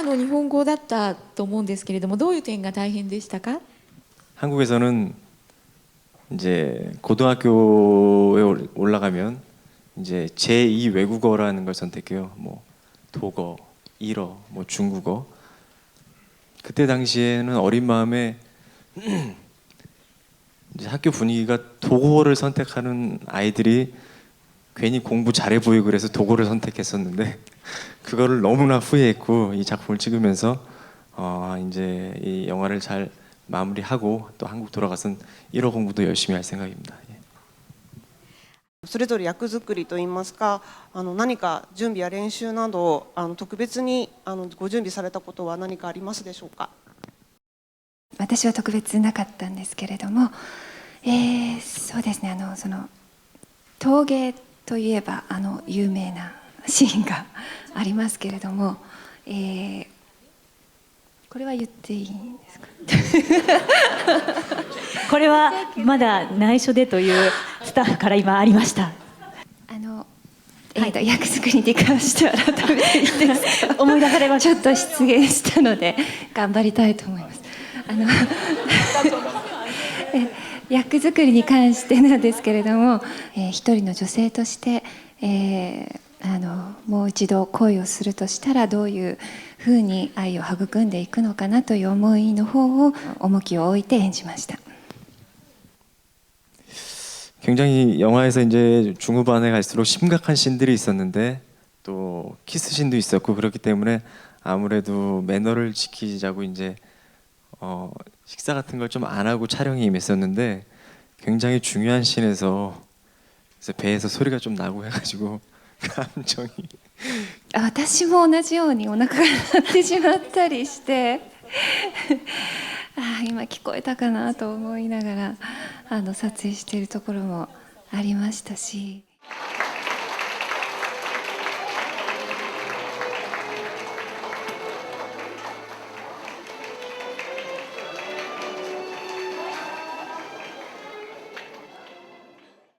の日本語だったと思うんですけれども、どういう点が大変でしたか？ 한국에서는 이제 고등학교에 올라가면 이제 제2 외국어라는 걸 선택해요. 뭐 독어, 일어, 뭐 중국어. 그때 당시에는 어린 마음에 이제 학교 분위기가 독어를 선택하는 아이들이 괜히 공부 잘해 보이고 그래서 독어를 선택했었는데 그거를 너무나 후회했고 이 작품을 찍으면서 이제 이 영화를 잘 마무리하고 또 한국 돌아가선 일어 공부도 열심히 할 생각입니다. 예. それぞれ役作りといいますか、何か準備や練習など特別にご準備されたことは何かありますでしょうか？私は特別なかったんですけれども、そうですね、その陶芸といえば有名なシーンがありますけれども、これは言っていいんですか？これはまだ内緒でというスタッフから今ありました。役作りに関しては改めていいですか？思い出されました。ちょっと失言したので頑張りたいと思います。役作りに関してなんですけれども、一人の女性として、もう一度恋をするとしたらどういうふうに愛を育んでいくのかなという思いの方を重きを置いて演じました。 굉장히 영화에서 이제 중후반에 갈수록 심각한 씬들이 있었는데 또 키스 씬도 있었고 그렇기 때문에 아무래도 매너를 지키자고 이제 식사 같은 걸 좀 안 하고 촬영에 임했었는데 굉장히 중요한 씬에서 배에서 소리가 좀 나고 해가지고 감정이 私も同じようにお腹が鳴ってしまったりして今聞こえたかなと思いながら撮影しているところもありましたし。